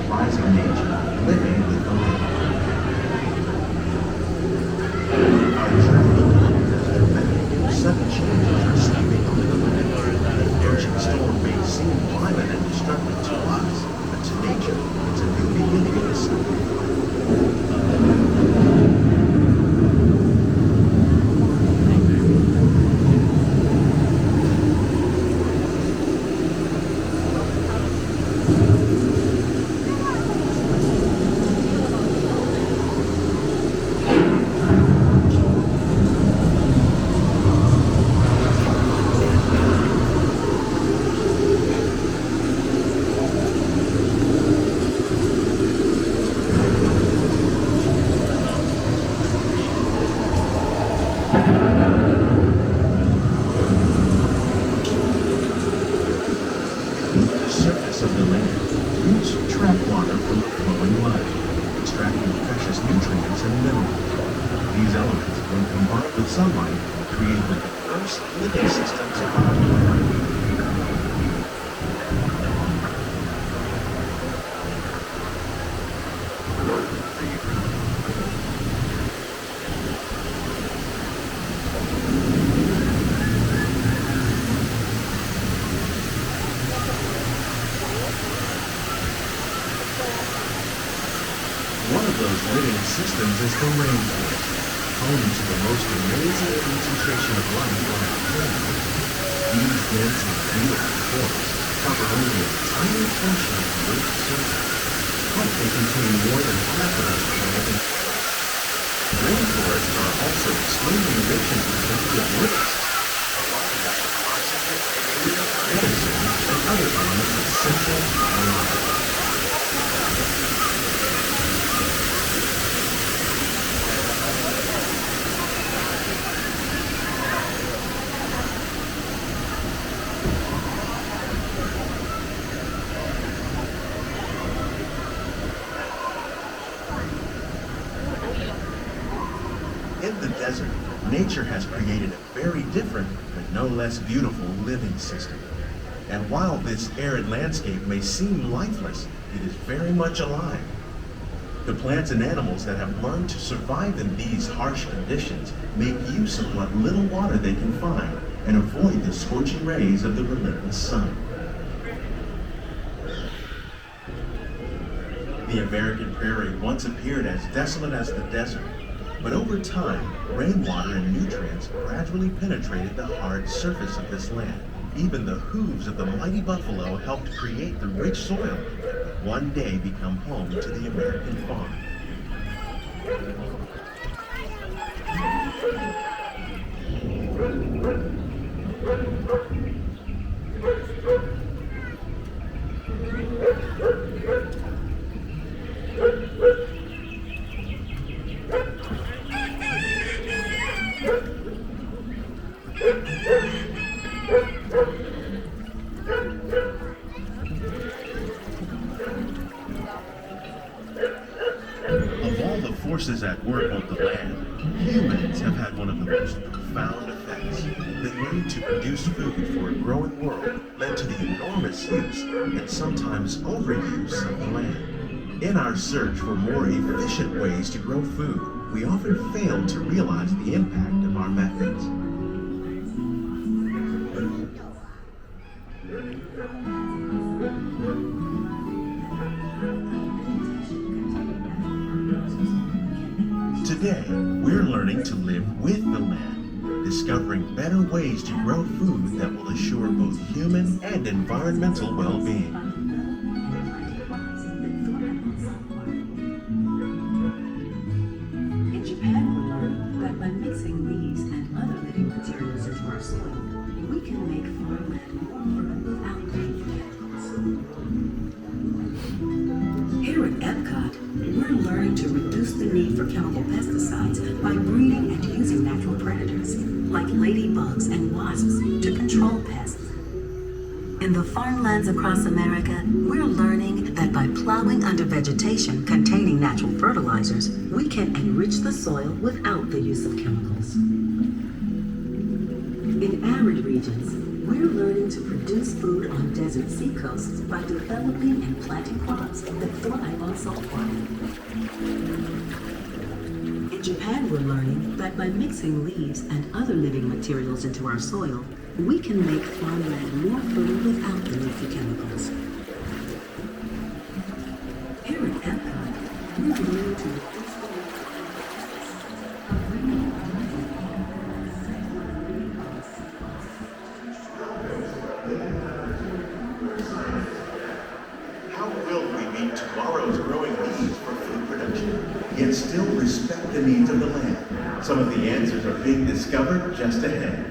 comprising nature, living with the land. Our journey along desert met sudden changes are sweeping over the land. Ancient storm may seem violent and destructive to us, but to nature, it's a new beginning of the cycle. Systems is the rainforest, home to the most amazing concentration of life on our planet. These dense and beautiful forests cover only a tiny portion of the Earth's surface, but they contain more than half of its planet. Rainforests are also extremely rich in protected forests, allowing us to oxygen, medicine, and other elements essential to our lives. In the desert, nature has created a very different, but no less beautiful living system. And while this arid landscape may seem lifeless, it is very much alive. The plants and animals that have learned to survive in these harsh conditions make use of what little water they can find and avoid the scorching rays of the relentless sun. The American prairie once appeared as desolate as the desert. But over time, rainwater and nutrients gradually penetrated the hard surface of this land. Even the hooves of the mighty buffalo helped create the rich soil that would one day become home to the American farm. Of all the forces at work on the land, humans have had one of the most profound effects. The need to produce food for a growing world led to the enormous use and sometimes overuse of the land. In our search for more efficient ways to grow food, we often fail to realize the impact of our methods. Today, we're learning to live with the land, discovering better ways to grow food that will assure both human and environmental well-being. In Japan, we learned that by mixing these and other living materials into our soil, we can make farmland more fertile without paying chemicals. Here at EPCOT, we're learning to reduce the need for chemical pesticides by breeding and using natural predators, like ladybugs and wasps, to control pests. In the farmlands across America, we're learning that by plowing under vegetation containing natural fertilizers, we can enrich the soil without the use of chemicals. In arid regions, We're learning to produce food on desert seacoasts by developing and planting crops that thrive on salt water. In Japan, we're learning that by mixing leaves and other living materials into our soil, we can make farmland more fertile without the need for chemicals. Here at EPCOT, we're learning to reduce the need for How will we meet tomorrow's growing needs for food production, yet still respect the needs of the land? Some of the answers are being discovered just ahead.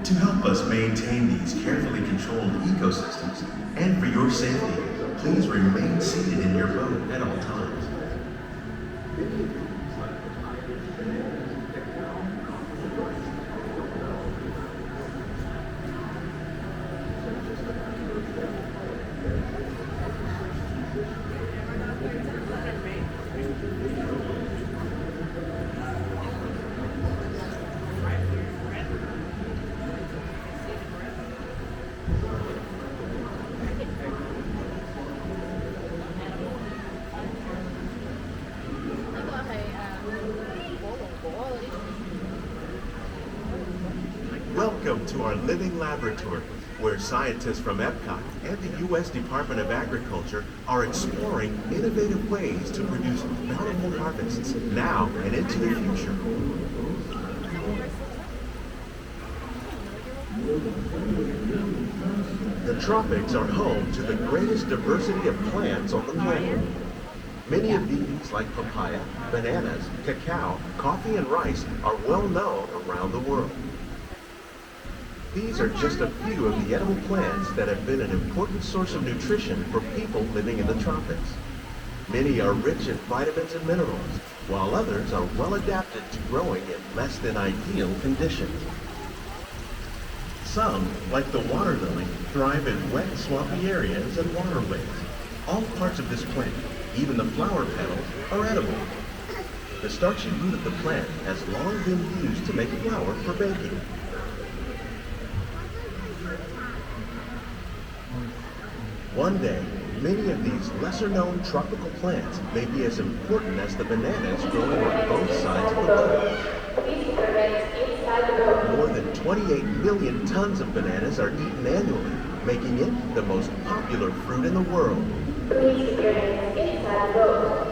To help us maintain these carefully controlled ecosystems, and for your safety, please remain seated in your boat at all times. Welcome to our living laboratory, where scientists from EPCOT and the U.S. Department of Agriculture are exploring innovative ways to produce bountiful harvests now and into the future. The tropics are home to the greatest diversity of plants on the planet. Many of these, like papaya, bananas, cacao, coffee, and rice, are well known around the world. These are just a few of the edible plants that have been an important source of nutrition for people living in the tropics. Many are rich in vitamins and minerals, while others are well adapted to growing in less than ideal conditions. Some, like the water lily, thrive in wet, swampy areas and waterways. All parts of this plant, even the flower petals, are edible. The starchy root of the plant has long been used to make flour for baking. One day, many of these lesser-known tropical plants may be as important as the bananas growing on both sides of the road. More than 28 million tons of bananas are eaten annually, making it the most popular fruit in the world. Please keep your hands inside the boat.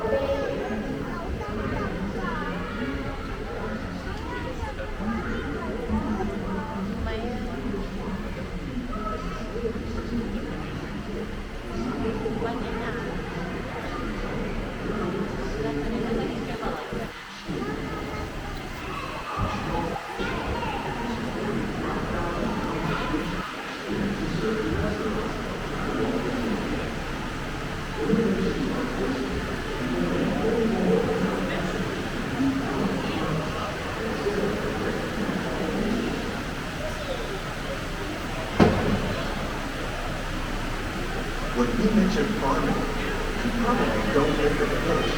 When we mention farming, you probably don't think of fish,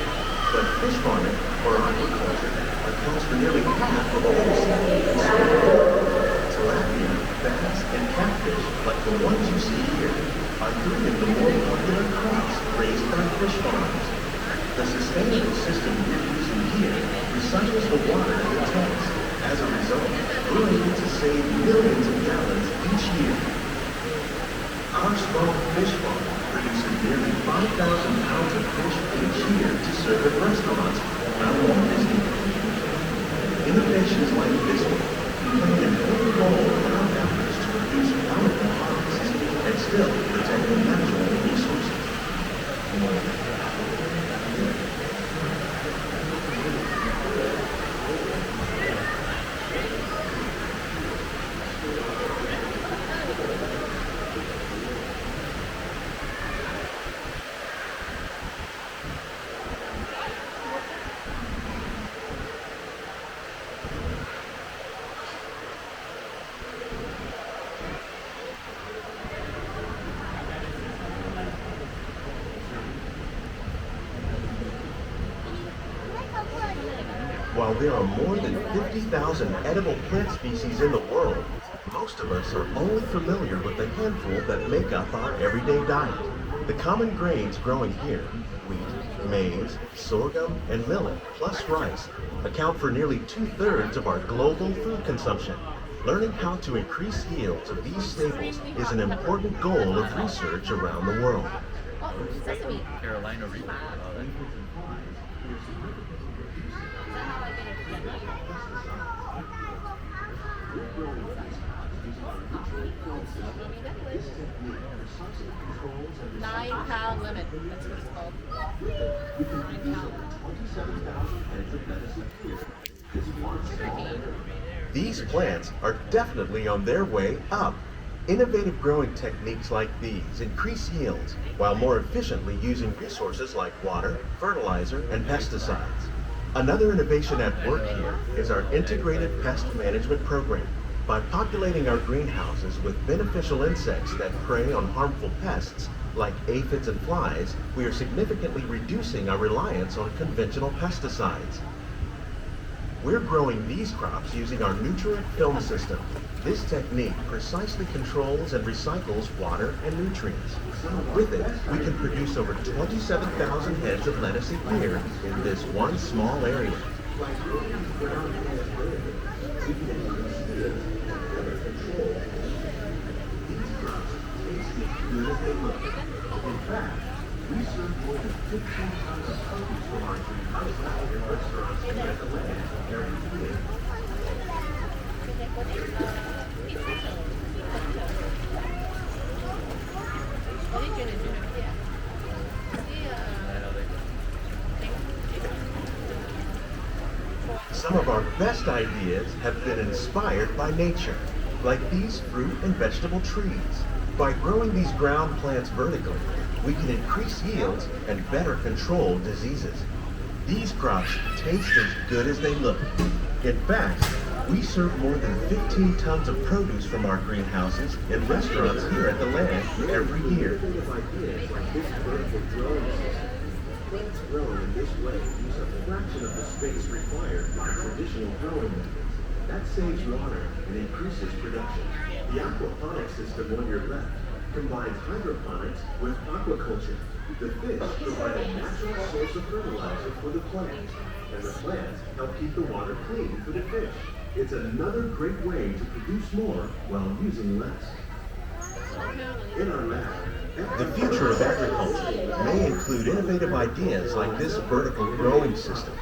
but fish farming, or aquaculture, accounts for nearly half of all seafood. Tilapia, bass, and catfish, like the ones you see here, are three of the more popular crops raised by fish farms. The sustainable system we're using here recycles the water in the tanks. As a result, we're able to save millions of gallons each year. Our small fish farm produces nearly 5,000 pounds of fish each year to serve at restaurants around Walt Disney World. Innovations like this one play an important role in our efforts to produce bountiful harvests and still protect the natural resources. While there are more than 50,000 edible plant species in the world, most of us are only familiar with the handful that make up our everyday diet. The common grains growing here, wheat, maize, sorghum, and millet, plus rice, account for nearly 2/3 of our global food consumption. Learning how to increase yields of these staples is an important goal of research around the world. Sesame. Carolina Reaper. £9 limit. That's what it's called. £9. These plants are definitely on their way up. Innovative growing techniques like these increase yields while more efficiently using resources like water, fertilizer, and pesticides. Another innovation at work here is our integrated pest management program. By populating our greenhouses with beneficial insects that prey on harmful pests like aphids and flies, we are significantly reducing our reliance on conventional pesticides. We're growing these crops using our nutrient film system. This technique precisely controls and recycles water and nutrients. With it, we can produce over 27,000 heads of lettuce a year in this one small area. In fact, we serve more than 15 tons of produce from our greenhouses in restaurants in Atlanta every year. Some of our best ideas have been inspired by nature, like these fruit and vegetable trees. By growing these ground plants vertically, we can increase yields and better control diseases. These crops taste as good as they look. In fact, we serve more than 15 tons of produce from our greenhouses in restaurants here at the land every year. Plants grown in this way use a fraction of the space required by traditional growing methods. That saves water and increases production. The aquaponics system on your left combines hydroponics with aquaculture. The fish provide a natural source of fertilizer for the plants, and the plants help keep the water clean for the fish. It's another great way to produce more while using less. In our lab, the future of agriculture may include innovative ideas like this vertical growing system.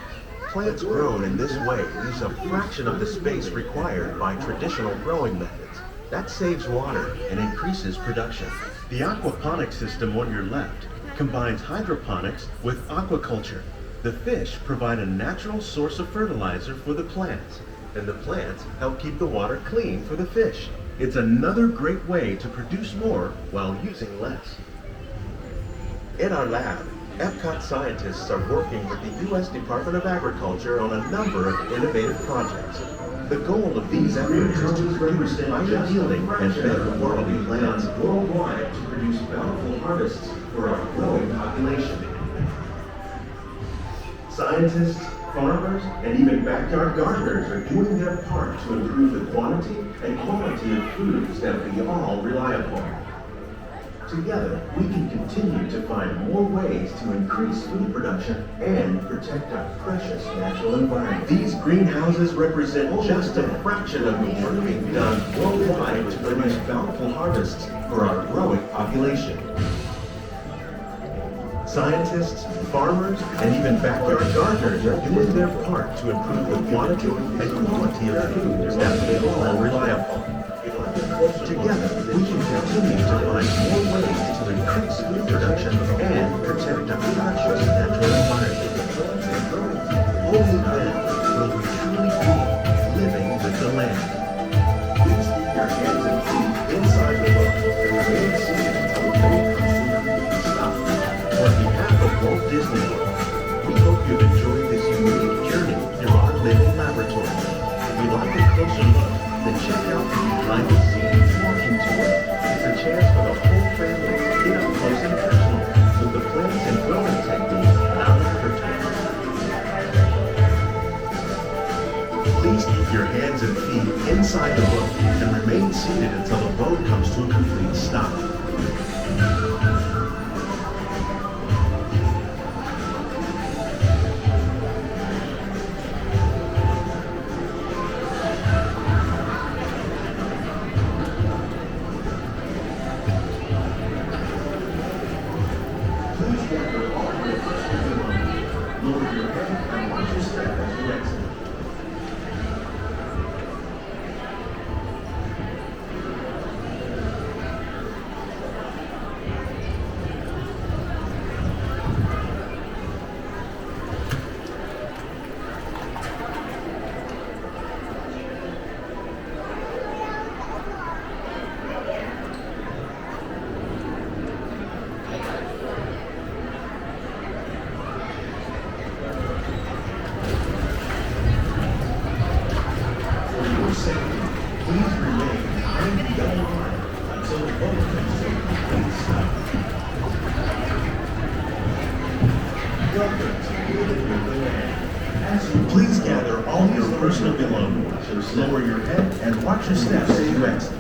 Plants grown in this way use a fraction of the space required by traditional growing methods. That saves water and increases production. The aquaponics system on your left combines hydroponics with aquaculture. The fish provide a natural source of fertilizer for the plants, and the plants help keep the water clean for the fish. It's another great way to produce more while using less. In our lab, EPCOT scientists are working with the U.S. Department of Agriculture on a number of innovative projects. The goal of these efforts is to produce higher yielding and better quality plants worldwide to produce bountiful harvests for our growing population. Scientists, farmers, and even backyard gardeners are doing their part to improve the quantity and quality of foods that we all rely upon. Together, we can continue to find more ways to increase food production and protect our precious natural environment. These greenhouses represent just a fraction of the work being done worldwide to produce bountiful harvests for our growing population. Scientists, farmers, and even backyard gardeners are doing their part to improve the quantity and quality of foods that we all rely upon. Together, we can continue to find more ways to increase food production and protect our precious natural environment. Only then will we truly be living with the land. Please keep your hands and feet inside the boat and remain seated until the boat comes to stop. On behalf of Walt Disney World, we hope you've enjoyed this unique journey through our living laboratory. If you'd like a closer look, then check out the behind-the-scenes walking tour. It's a chance for the whole family to get up close and personal with the plants and growing techniques out of her tour. hands and feet inside the boat and remain seated until the boat comes to a complete stop. Please gather all your personal belongings. Lower your head and watch your step as you exit. For your safety, please remain behind the yellow line until the boat comes to a complete stop. Welcome to Good Land. Please gather all your personal belongings. Lower your head and watch your steps as you exit.